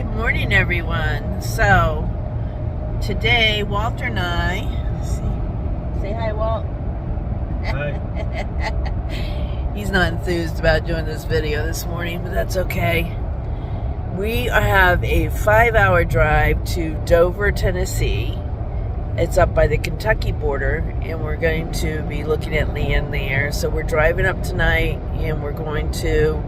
Good morning, everyone. So, today, Walter and I, say hi, Walt. Hi. He's not enthused about doing this video this morning, but that's okay. We have a 5-hour drive to Dover, Tennessee. It's up by the Kentucky border, and we're going to be looking at land there. So we're driving up tonight, and we're going to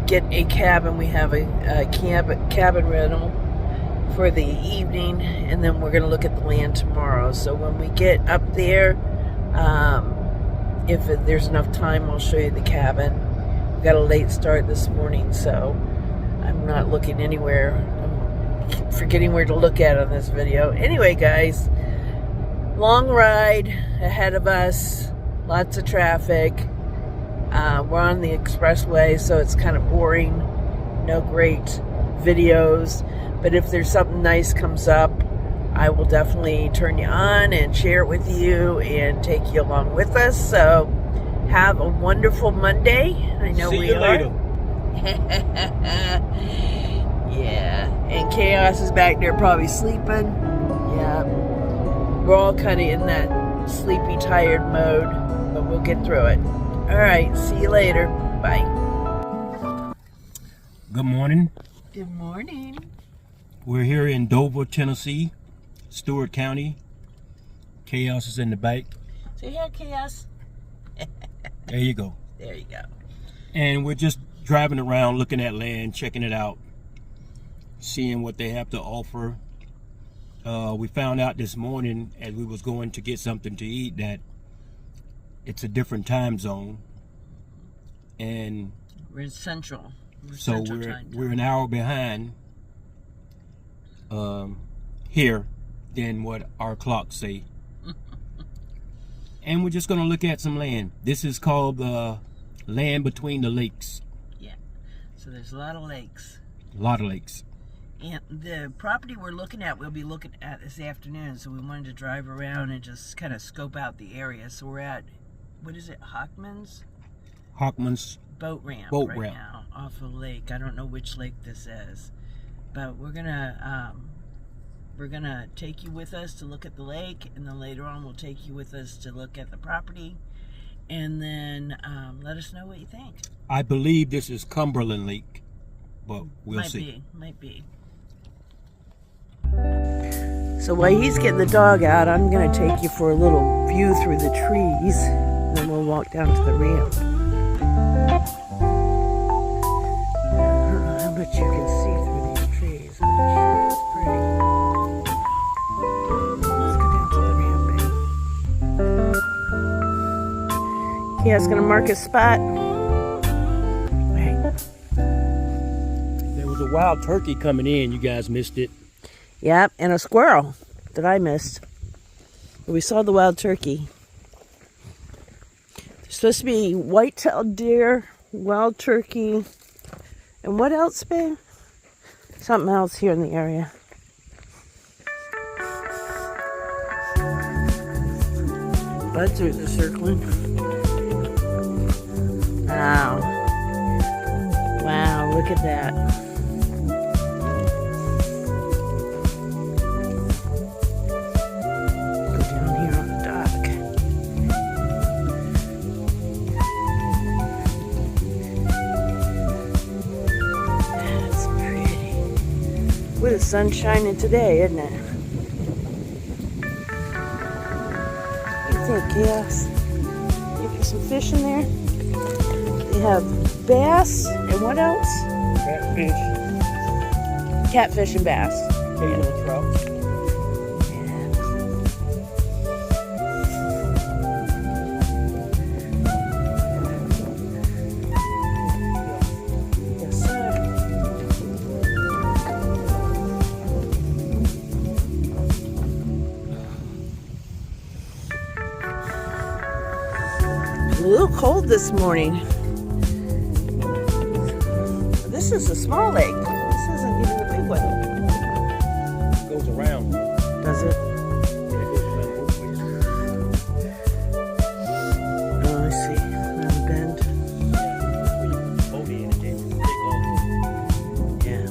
get a cabin. We have a cabin rental for the evening, and then we're going to look at the land tomorrow. So when we get up there, if there's enough time, I'll show you the cabin. We got a late start this morning, so I'm not looking anywhere. I'm forgetting where to look at on this video. Anyway, guys, long ride ahead of us, lots of traffic. We're on the expressway, so it's kind of boring. No great videos, but if there's something nice comes up, I will definitely turn you on and share it with you and take you along with us. So have a wonderful Monday. I know See we you are. later. Yeah, and Chaos is back there probably sleeping. Yeah, we're all kind of in that sleepy, tired mode, but we'll get through it. All right, see you later. Bye. Good morning. Good morning. We're here in Dover, Tennessee, Stewart County. Chaos is in the back. Say hi, Chaos. There you go. There you go. And we're just driving around, looking at land, checking it out, seeing what they have to offer. We found out this morning as we was going to get something to eat that it's a different time zone, and We're in Central. so we're an hour behind here than what our clocks say. And we're just going to look at some land. This is called the land between the lakes. Yeah. So there's a lot of lakes. A lot of lakes. And the property we're looking at, we'll be looking at this afternoon. So we wanted to drive around and just kind of scope out the area. So we're at, what is it, Hockman's boat ramp right now off a lake. I don't know which lake this is, but we're gonna take you with us to look at the lake, and then later on we'll take you with us to look at the property, and then let us know what you think. I believe this is Cumberland Lake, but we'll see. Might be. So while he's getting the dog out, I'm gonna take you for a little view through the trees, and then we'll walk down to the ramp. I don't know how much you can see through these trees, but it sure is pretty. Let's go down to the ramp, babe. Yeah, it's gonna mark a spot. Right. There was a wild turkey coming in. You guys missed it. Yep, and a squirrel that I missed. But we saw the wild turkey. There's supposed to be white-tailed deer, wild turkey, and what else, babe? Something else here in the area. Buzzards are circling. Wow. Wow, look at that. Go down here on the dock. That's pretty. Well, the sun's shining today, isn't it? What do you think, Chaos? Think there's some fish in there? They have bass and what else? Catfish, Catfish and bass. occasional trout. Yeah. Yes, sir. A little cold this morning. This is a small lake. This isn't even a big one. Goes around. Does it? Oh, I see. Around the bend. Yeah.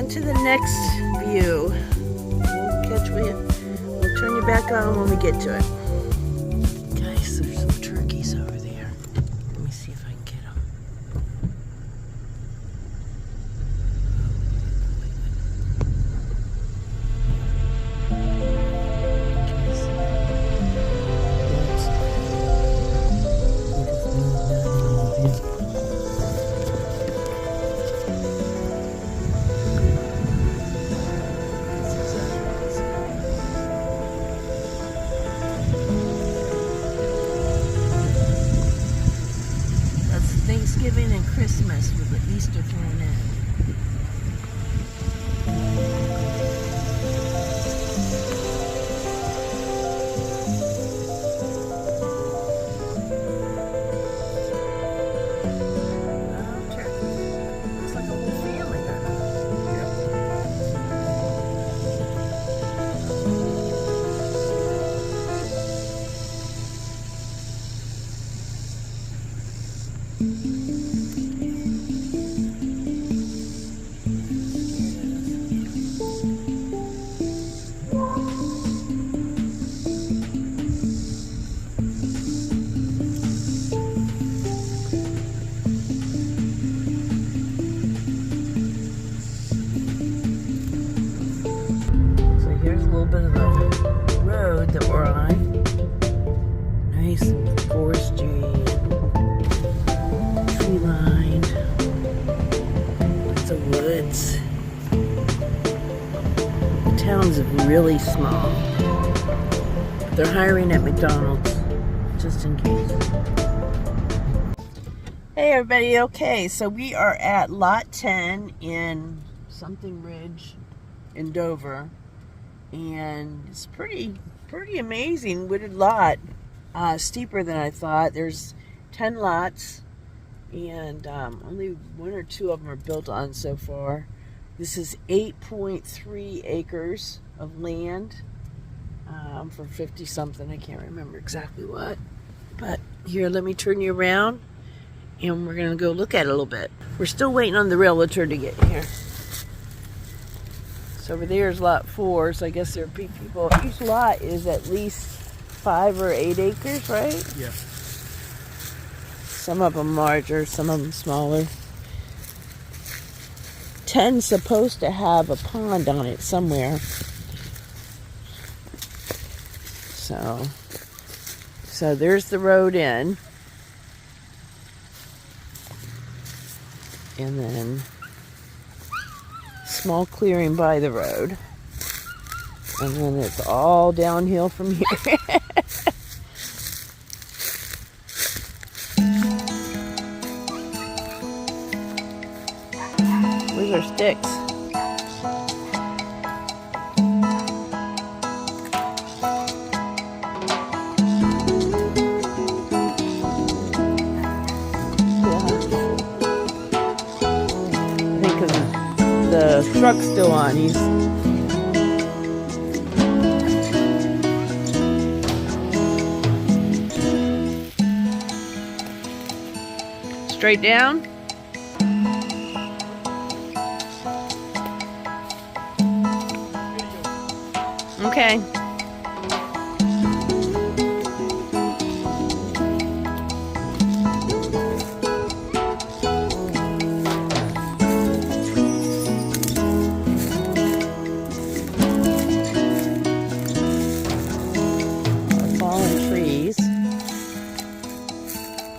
On to the next view. We'll turn you back on when we get to it. Guys, there's some turkeys over there. Let me see if I can get them. Thanksgiving and Christmas with the Easter thrown in. Looks like a whole family there. Bit of the road that we're on. Nice and foresty, tree lined, lots of woods. The town's really small. They're hiring at McDonald's, just in case. Hey everybody, okay, so we are at Lot 10 in Something Ridge in Dover. And it's pretty amazing wooded lot, steeper than I thought. There's 10 lots, and only 1 or 2 of them are built on so far. This is 8.3 acres of land for 50 something. I can't remember exactly what, but here, let me turn you around, and we're gonna go look at it a little bit. We're still waiting on the realtor to get here. So over there is lot 4, so I guess there are people. Each lot is at least 5 or 8 acres, right? Yeah. Some of them larger, some of them smaller. 10's supposed to have a pond on it somewhere. So there's the road in. And then small clearing by the road, and then it's all downhill from here. Where's our sticks? The truck's still on. He's straight down. Okay.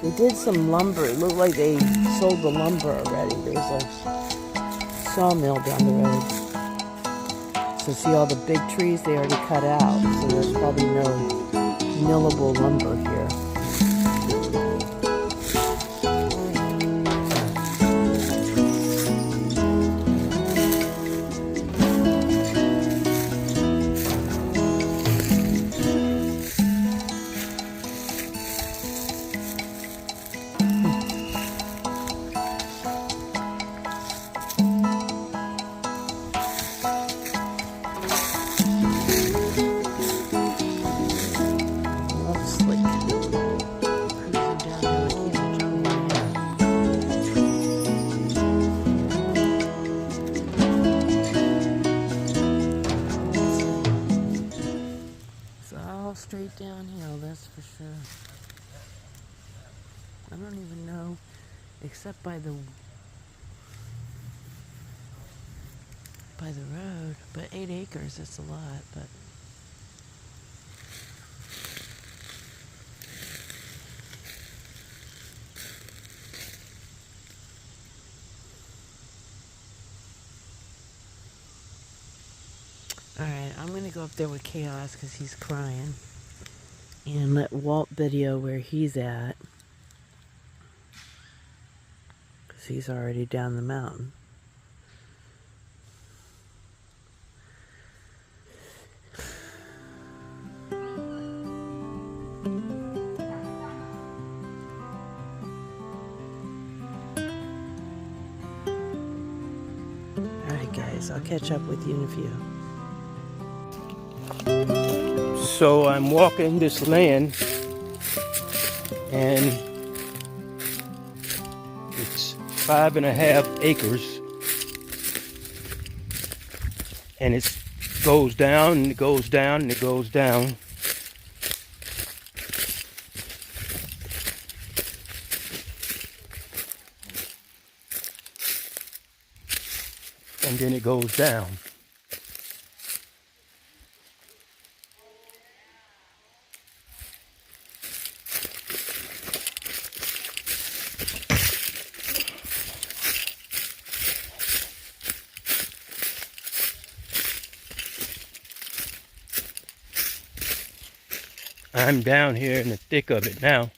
They did some lumber. It looked like they sold the lumber already. There's a sawmill down the road. So see all the big trees they already cut out. So there's probably no millable lumber here. Slick. downhill, that's for sure. I don't even know, except by the road. But 8 acres, that's a lot, but alright, I'm gonna go up there with Chaos because he's crying. And let Walt video where he's at. Because he's already down the mountain. Alright guys, I'll catch up with you in a few. So I'm walking this land, and it's 5.5 acres, and it goes down and it goes down and it goes down. And then it goes down. I'm down here in the thick of it now.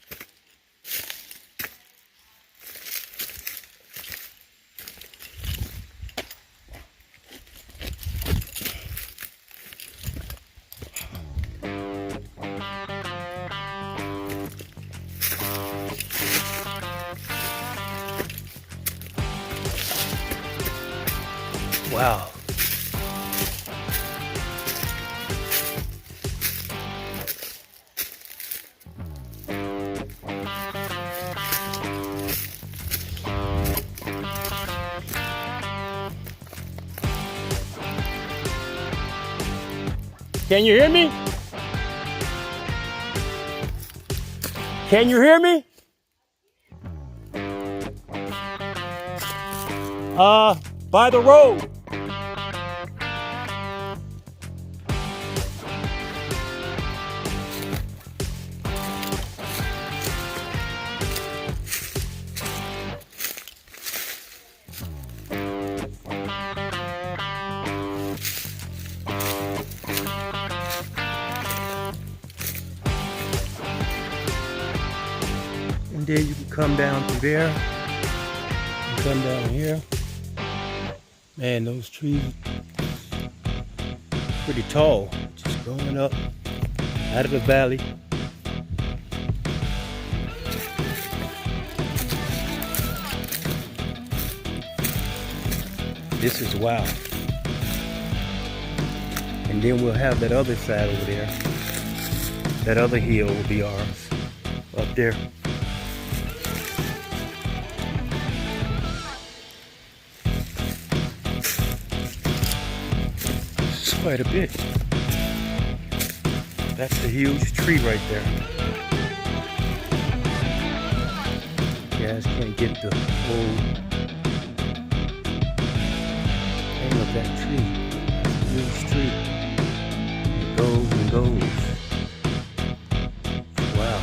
Wow. Can you hear me? Can you hear me? By the road. And then you can come down through there and come down here. Man, those trees pretty tall, just going up out of the valley. This is wild. And then we'll have that other side over there. That other hill will be ours up there. Quite a bit. That's a huge tree right there. You guys can't get the whole thing of that tree. That's a huge tree. It goes and goes. Wow.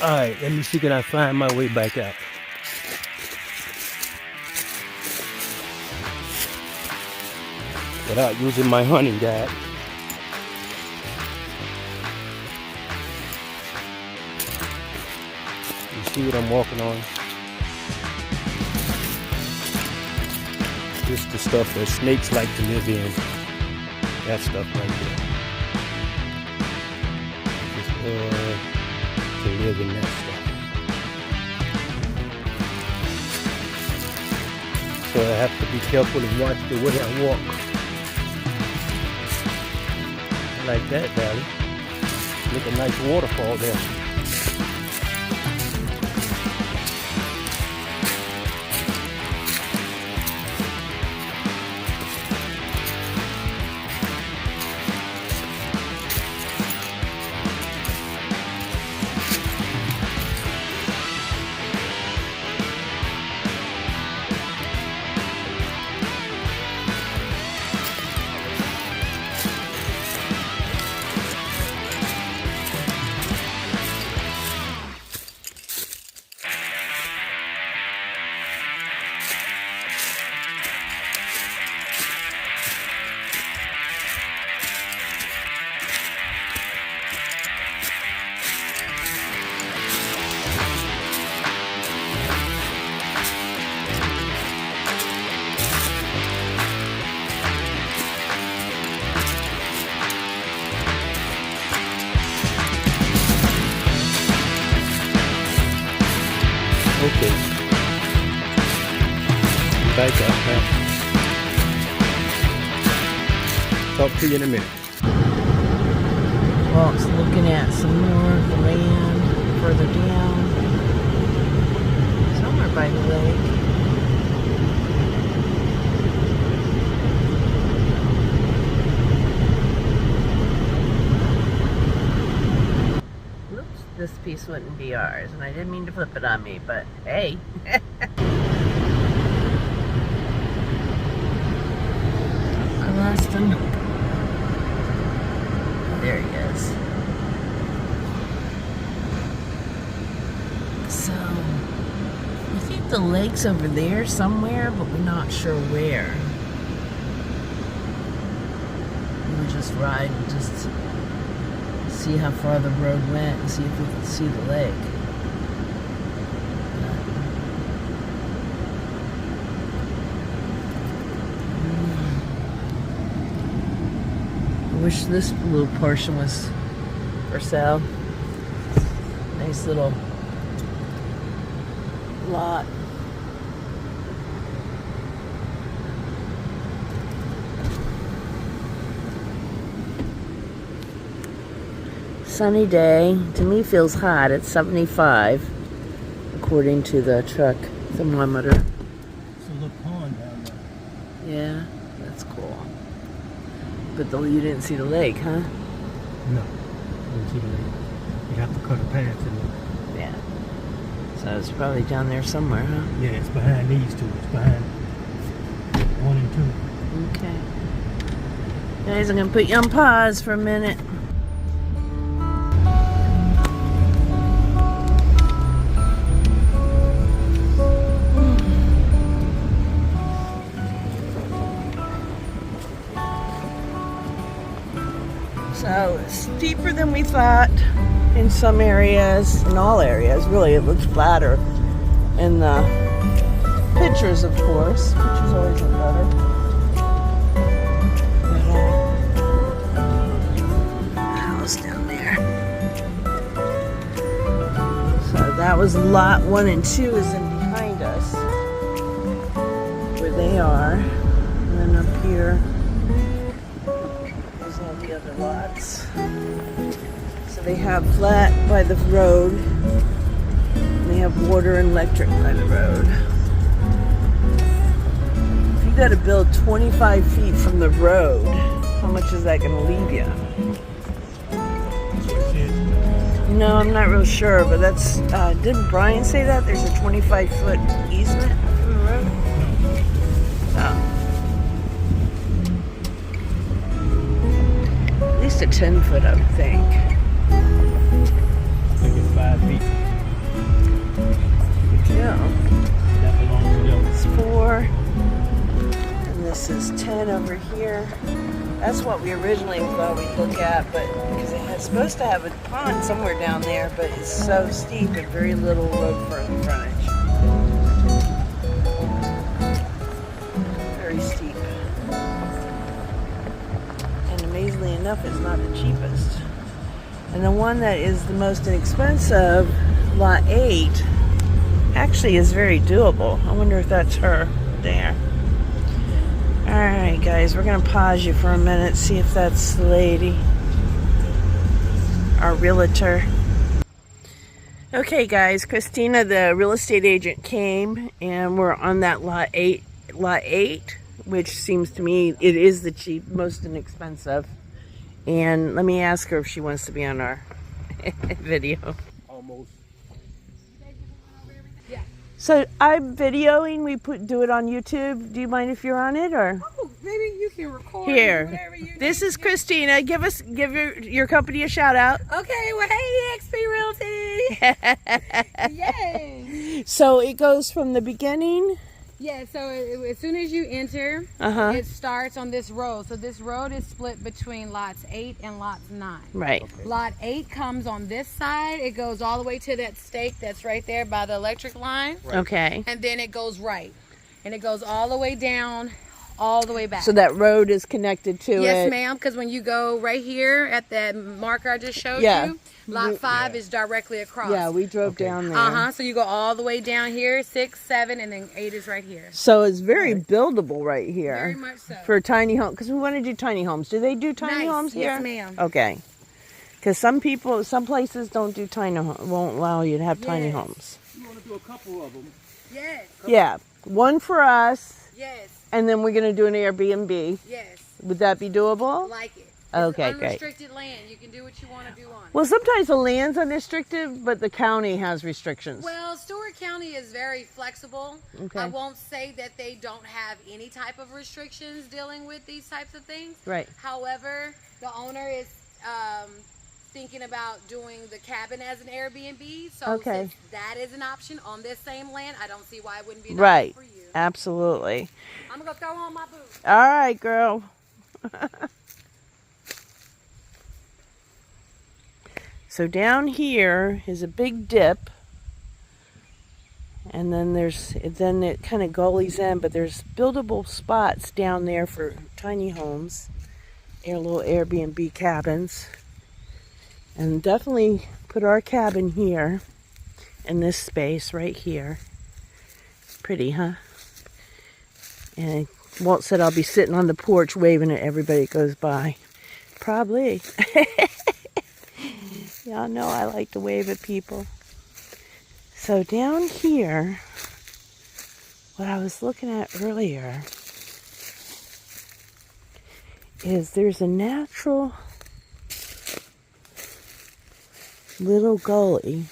Alright, let me see, can I find my way back out? Without using my hunting guide. You see what I'm walking on? This is the stuff that snakes like to live in. That stuff right there. To live in that stuff. So I have to be careful and watch the way I walk. I like that valley. Look, a nice waterfall there. Okay. Back up now. Talk to you in a minute. Well, it's looking at some more of the land further down. Somewhere by the lake. Oops, this piece wouldn't be ours, and I didn't mean to flip it on me, but hey. I lost him. There he is. So, I think the lake's over there somewhere, but we're not sure where. We'll just ride and just see how far the road went and see if we can see the lake. I wish this little portion was for sale. Nice little lot. Sunny day. To me feels hot. It's 75 according to the truck thermometer. It's a little pond down there. Yeah, that's cool. But you didn't see the lake, huh? No. Didn't see the lake. You have to cut a path in there. Yeah. So it's probably down there somewhere, huh? Yeah, it's behind these two. It's behind 1 and 2. Okay. Guys, I'm going to put you on pause for a minute. So, steeper than we thought in some areas, in all areas, really. It looks flatter in the pictures, of course. Pictures always look better. But, house down there. So that was lot 1 and 2 is in behind us, where they are. And then up here, the other lots. So they have flat by the road, and they have water and electric by the road. If you got to build 25 feet from the road, how much is that going to leave you? No, I'm not real sure, but that's, didn't Brian say that? There's a 25-foot easement from the road? Oh. At least a 10-foot, I would think. I think it's 5 feet. Yeah. That belongs to them. It's 4. And this is 10 over here. That's what we originally thought we'd look at, but because it was supposed to have a pond somewhere down there, but it's so steep and very little road frontage. Very steep. Amazingly enough, it's not the cheapest. And the one that is the most inexpensive, lot 8, actually is very doable. I wonder if that's her there. Alright guys, we're going to pause you for a minute, see if that's the lady, our realtor. Okay guys, Christina, the real estate agent, came and we're on that lot 8, which seems to me it is the most inexpensive. And let me ask her if she wants to be on our video. Almost. So I'm videoing. We do it on YouTube. Do you mind if you're on it, or? Oh, maybe you can record Here. whatever you This need is to do. Christina. Give your company a shout out. Okay, well, hey, XP Realty. Yay. So it goes from the beginning. Yeah, so as soon as you enter, it starts on this road. So this road is split between lots 8 and lots 9. Right. Lot 8 comes on this side. It goes all the way to that stake that's right there by the electric line. Okay. And then it goes right. And it goes all the way down, all the way back. So that road is connected to it. Yes, ma'am, because when you go right here at that marker I just showed Yeah. you, Lot 5 is directly across. Yeah, we drove down there. So you go all the way down here, 6, 7, and then 8 is right here. So it's very buildable right here. Very much so. For tiny home, because we want to do tiny homes. Do they do tiny homes here? Yes, ma'am. Okay. Because some places don't do won't allow you to have tiny homes. You want to do a couple of them? Yes. Yeah, one for us, Yes. and then we're going to do an Airbnb. Yes. Would that be doable? Like it. Okay, it's great. unrestricted land. You can do what you want to do on it. Well, sometimes the land's unrestricted, but the county has restrictions. Well, Stewart County is very flexible. Okay. I won't say that they don't have any type of restrictions dealing with these types of things. Right. However, the owner is thinking about doing the cabin as an Airbnb. So since that is an option on this same land, I don't see why it wouldn't be an option for you. Absolutely. I'm going to go throw on my boots. All right, girl. So down here is a big dip, and then it kind of gullies in, but there's buildable spots down there for tiny homes, little Airbnb cabins, and definitely put our cabin here in this space right here. Pretty, huh? And Walt said I'll be sitting on the porch waving at everybody that goes by. Probably. Y'all know I like to wave at people. So down here, what I was looking at earlier is there's a natural little gully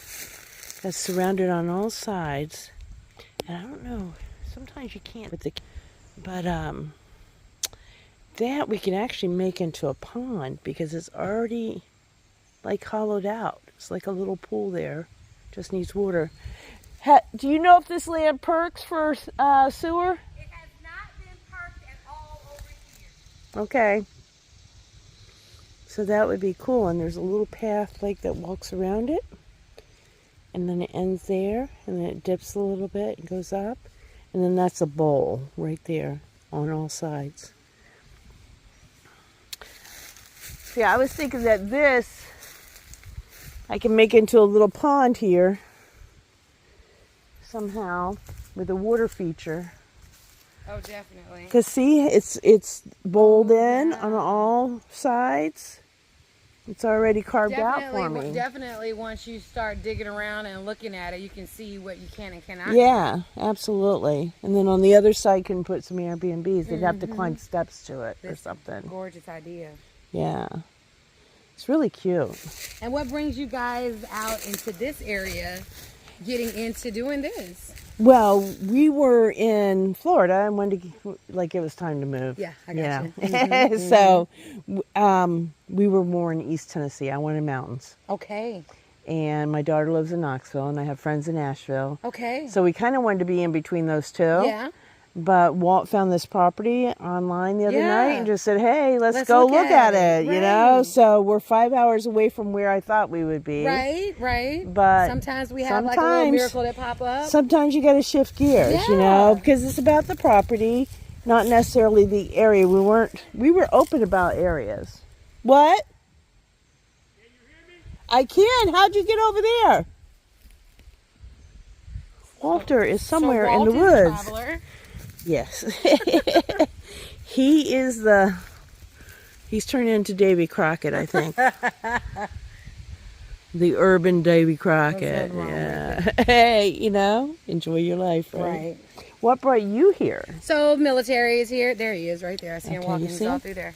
that's surrounded on all sides. And I don't know, sometimes you can't with the, but that we can actually make into a pond because it's already like hollowed out. It's like a little pool there. Just needs water. Do you know if this land perks for sewer? It has not been perked at all over here. Okay. So that would be cool. And there's a little path like that walks around it. And then it ends there. And then it dips a little bit and goes up. And then that's a bowl right there on all sides. Yeah, I was thinking that this I can make into a little pond here somehow with a water feature. Oh, definitely. Because see, it's bowled in on all sides. It's already carved out for me. Definitely, once you start digging around and looking at it, you can see what you can and cannot. Yeah, absolutely. And then on the other side, you can put some Airbnbs. They'd have to climb steps to it or something. Gorgeous idea. Yeah. It's really cute. And what brings you guys out into this area, getting into doing this? Well, we were in Florida and wanted to, like, it was time to move. Yeah, I got you. So, we were more in East Tennessee. I wanted mountains. Okay. And my daughter lives in Knoxville, and I have friends in Nashville. Okay. So we kind of wanted to be in between those two. Yeah. But Walt found this property online the other night and just said, hey, let's go look at it, you know? So we're 5 hours away from where I thought we would be. Right. But sometimes we have like a little miracle that pop up. Sometimes you got to shift gears, you know, because it's about the property, not necessarily the area. We were open about areas. What? Can you hear me? I can. How'd you get over there? Walter is somewhere in the woods. Traveler. Yes. He's turned into Davy Crockett, I think. The urban Davy Crockett. Yeah. Hey, you know, enjoy your life, right? What brought you here? So military is here. There he is right there. I see him walking. You He's see all him? through there.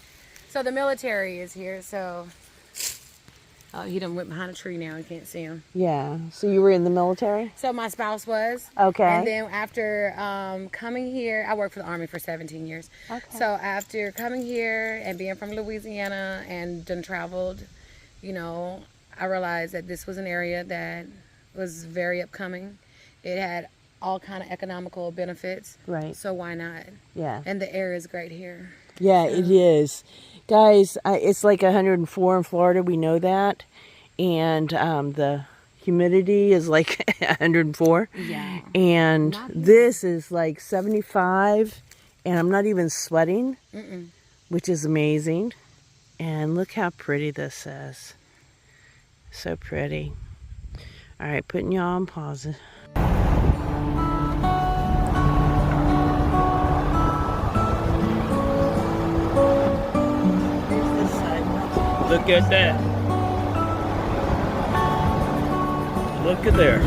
So the military is here. So he done went behind a tree now. You can't see him. Yeah. So you were in the military? So my spouse was. Okay. And then after coming here, I worked for the Army for 17 years. Okay. So after coming here and being from Louisiana and done traveled, you know, I realized that this was an area that was very upcoming. It had all kind of economical benefits. Right. So why not? Yeah. And the air is great here. Yeah, it is. Guys, it's like 104 in Florida. We know that. And the humidity is like 104. Yeah. And this is like 75. And I'm not even sweating, which is amazing. And look how pretty this is. So pretty. All right, putting y'all on pause. Look at that. Look at there.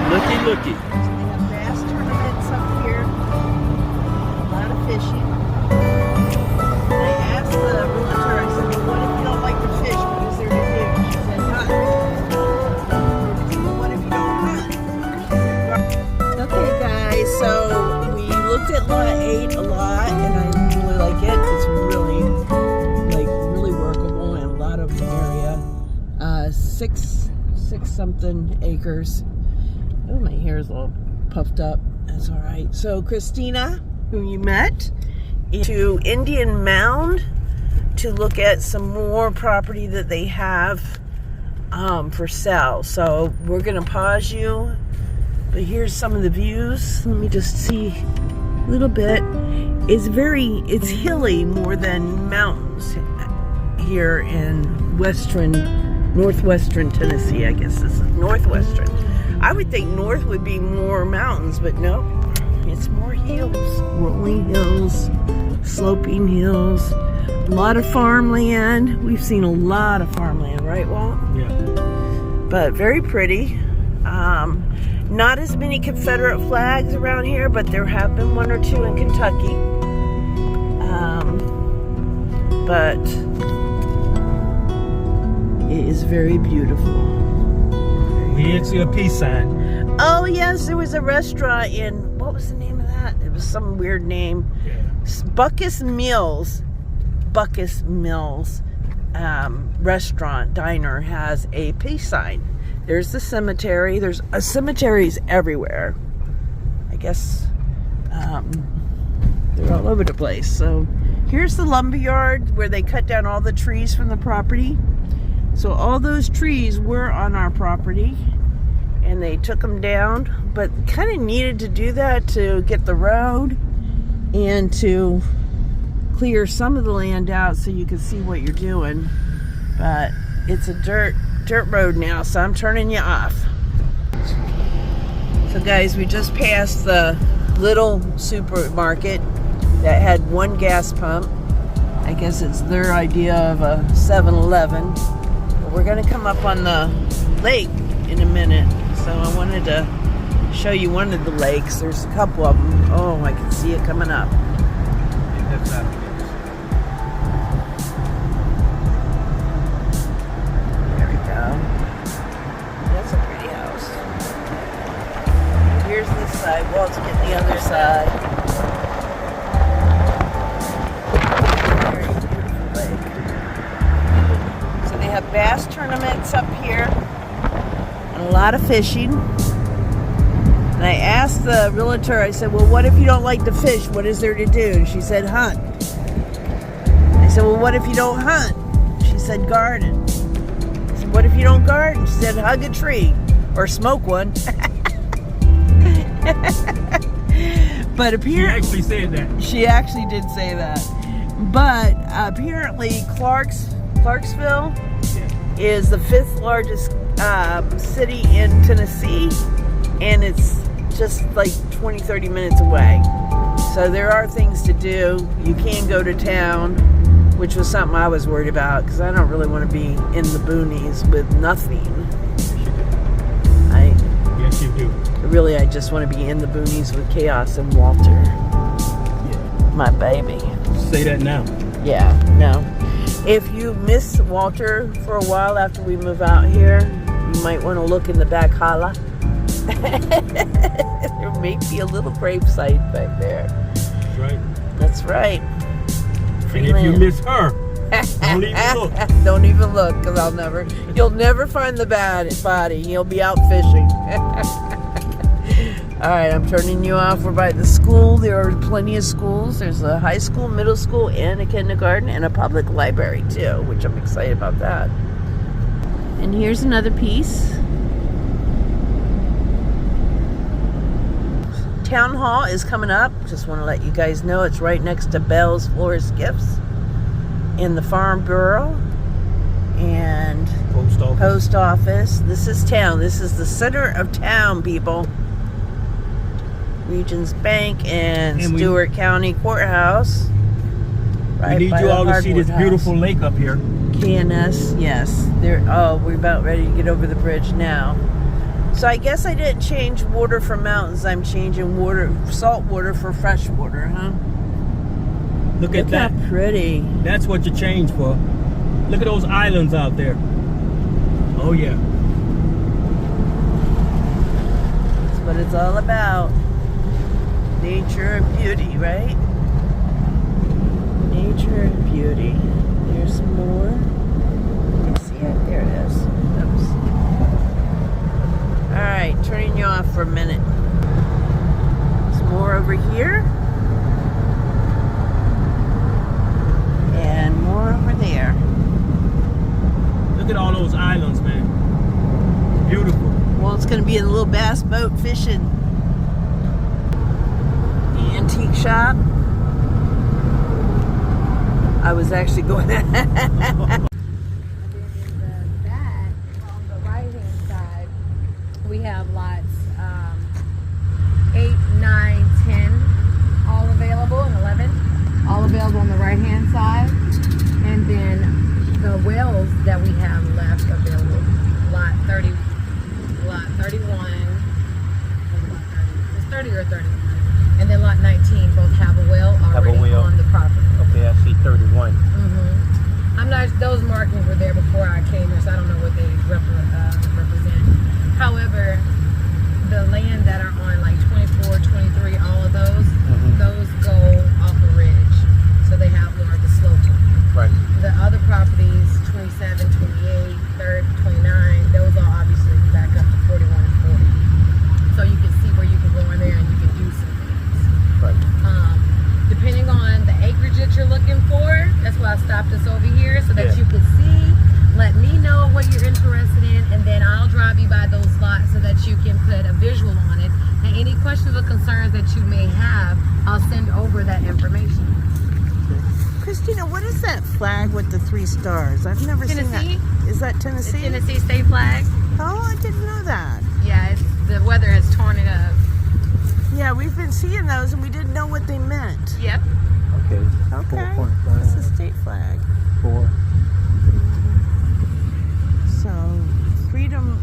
Looky, looky. They have bass tournaments up here. A lot of fishing. I asked the realtor, I said, well, what if you don't like to fish? What is there to do? She said, hunt. I said, well, what if you don't hunt? Okay, guys, so we looked at lot 8 a lot, and I really like it. It's really, really workable and a lot of area. 6 something acres. Oh, my hair is a little puffed up. That's all right. So Christina, who you met, to Indian Mound to look at some more property that they have for sale. So we're gonna pause you, but here's some of the views. Let me just see a little bit. It's hilly more than mountains here in northwestern Tennessee. I guess this is northwestern. I would think north would be more mountains, but no, it's more hills, rolling hills, sloping hills, a lot of farmland. We've seen a lot of farmland, right, Walt? Yeah. But very pretty. Not as many Confederate flags around here, but there have been 1 or 2 in Kentucky. But it is very beautiful. We didn't see a peace sign. Oh yes, there was a restaurant in, what was the name of that? It was some weird name. Yeah. Buckus Mills restaurant diner has a peace sign. There's the cemetery. There's cemeteries everywhere. I guess they're all over the place. So here's the lumber yard where they cut down all the trees from the property. So all those trees were on our property and they took them down, but kind of needed to do that to get the road and to clear some of the land out so you can see what you're doing. But it's a dirt road now, so I'm turning you off. So guys, we just passed the little supermarket that had 1 gas pump. I guess it's their idea of a 7-Eleven. But we're gonna come up on the lake in a minute. So I wanted to show you one of the lakes. There's a couple of them. Oh, I can see it coming up. There we go. That's a pretty house. Here's this side. Walt's getting the other side. Very beautiful lake. So they have bass tournaments up here. A lot of fishing. And I asked the realtor, I said, well, what if you don't like to fish? What is there to do? And she said, hunt. I said, well, what if you don't hunt? She said, garden. I said, what if you don't garden? She said, hug a tree or smoke one. But apparently, She actually said that. She actually did say that. But apparently Clarksville is the 5th largest city in Tennessee, and it's just like 20-30 minutes away. So there are things to do. You can go to town, which was something I was worried about because I don't really want to be in the boonies with nothing. Yes, you do. Really, I just want to be in the boonies with Chaos and Walter. Yeah. My baby. Say that now. Yeah, no. If you miss Walter for a while after we move out here, you might want to look in the back holla. There may be a little gravesite back there. That's right. That's right. And if you miss her, don't even look. Don't even look, because you'll never find the body. He'll be out fishing. All right, I'm turning you off. We're by the school. There are plenty of schools. There's a high school, middle school, and a kindergarten, and a public library too, which I'm excited about that. And here's another piece. Town Hall is coming up. Just want to let you guys know it's right next to Bell's Florist Gifts in the Farm Bureau. And and Post office. post office. This is town. This is the center of town, people. Regions Bank and And we- Stewart County Courthouse. We Right need by you the all to see Hardwood this House. beautiful lake up here. KNS, yes. There. Oh, we're about ready to get over the bridge now. So I guess I didn't change water for mountains. I'm changing salt water for fresh water, huh? Look at Look that. how pretty. That's what you change for. Look at those islands out there. Oh yeah. That's what it's all about. Nature and beauty, right? Nature and beauty. There's some more. Let me see it. There it is. Oops. Alright, turning you off for a minute. Some more over here. And more over there. Look at all those islands, man. Beautiful. Well, it's going to be a little bass boat fishing. The antique shop. I was actually going And then in the back, on the right-hand side, we have lots 8, 9, 10, all available, and 11, all available on the right-hand side. And then the wells that we have left available, lot 30, lot 31, what was lot 30? It's 30 or 31. And then lot 19 both have a well already well. on the property. Okay, I see 31. I'm not, those markings were there before I came here, so I don't know what they represent. However, the land that are on like 24, 23, all of those go off a ridge. So they have more of the slope. Right. The other properties, 27, 28, 30, 29, those are obviously back up to 41 and 40. So you can see where you can go in there and you can do some things. Right. Depending on the acreage that you're looking for, that's why I stopped us over here so that Yeah. you can see. Let me know what you're interested in, and then I'll drive you by those lots so that you can put a visual on it. And any questions or concerns that you may have, I'll send over that information. Christina, what is that flag with the 3 stars? I've never seen Tennessee? that. Is that The Tennessee? Tennessee state flag. Oh, I didn't know that. Yeah, the weather has torn it up. Yeah, we've been seeing those and we didn't know what they meant. Yep. Okay. Okay. 4.5. It's a state flag. 4. So, freedom,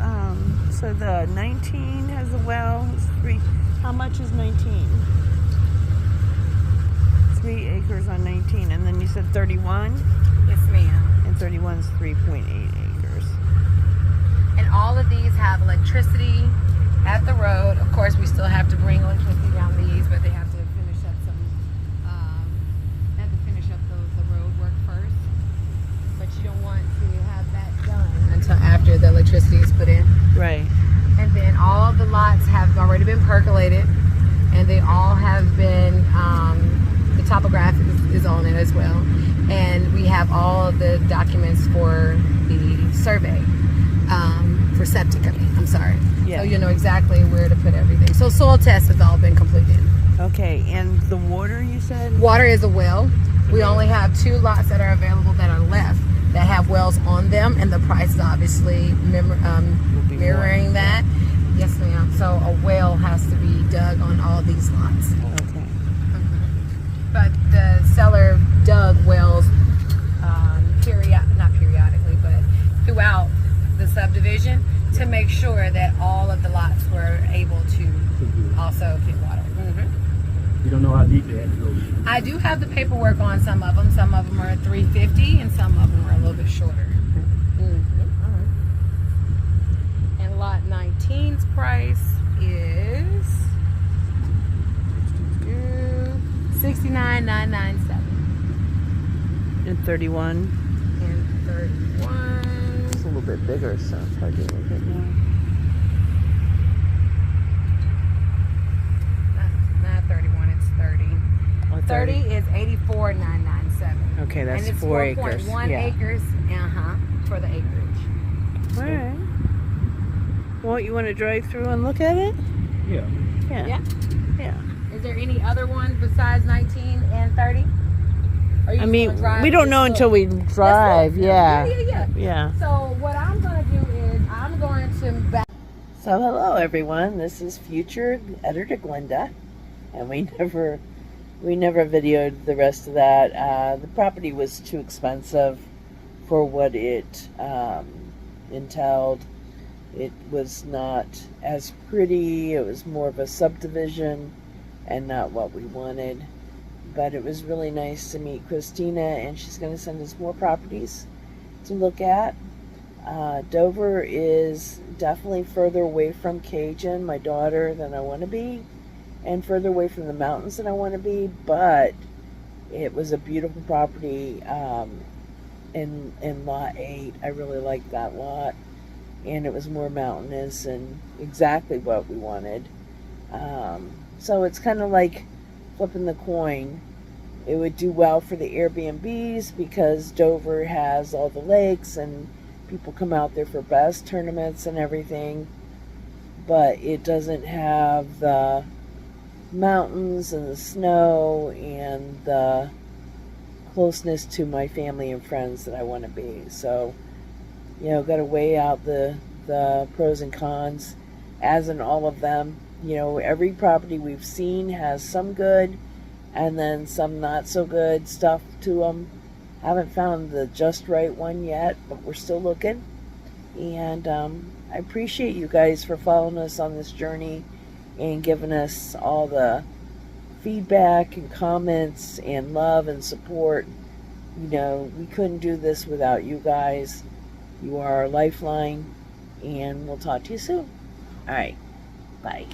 so the 19 has a well, it's 3. How much is 19? 3 acres on 19. And then you said 31? Yes, ma'am. And 31 is 3.8 acres. And all of these have electricity at the road. Of course, we still have to bring electricity down these, but they have to finish up the road work first. But you don't want to have that done until after the electricity is put in. Right. And then all of the lots have already been percolated, and they all have been, the topographic is on it as well. And we have all of the documents for the survey, for septic, I'm sorry. Yeah. So you know exactly where to put everything. So soil tests have all been completed. Okay, and the water you said? Water is a well. We only have 2 lots that are available that are left that have wells on them, and the price is obviously mirroring that. Yes, ma'am. So a well has to be dug on all these lots. Okay. But the seller dug wells not periodically, but throughout the subdivision to make sure that all of the lots were able to also get water. You don't know how deep they had to go. I do have the paperwork on some of them. Some of them are 350 and some of them are a little bit shorter. And lot 19's price is $69,997. And 31? And 31. It's a little bit bigger, so it's hard to look at now. Not 31, it's 30. Oh, 30 is $84,997. Okay, that's and it's 4 acres. 4.1 Yeah. acres for the acreage. All right. Well, you want to drive through and look at it? Yeah. Yeah. Yeah. Yeah. Is there any other one besides 19 and 30? Or you I just mean, wanna drive we don't and know look? until we drive. Let's look. Yeah. Yeah. Yeah. So what Kitchen back. So hello everyone, this is future editor Glenda, and we never videoed the rest of that. The property was too expensive for what it entailed. It was not as pretty. It was more of a subdivision and not what we wanted. But it was really nice to meet Christina, and she's going to send us more properties to look at. Dover is definitely further away from Cajun, my daughter, than I want to be, and further away from the mountains than I want to be, but it was a beautiful property in Lot 8. I really liked that lot, and it was more mountainous and exactly what we wanted. So it's kind of like flipping the coin. It would do well for the Airbnbs because Dover has all the lakes and people come out there for bass tournaments and everything, but it doesn't have the mountains and the snow and the closeness to my family and friends that I want to be. So, you know, got to weigh out the pros and cons, as in all of them. You know, every property we've seen has some good and then some not so good stuff to them. Haven't found the just right one yet, but we're still looking. And I appreciate you guys for following us on this journey and giving us all the feedback and comments and love and support. You know, we couldn't do this without you guys. You are our lifeline, and we'll talk to you soon. All right, bye.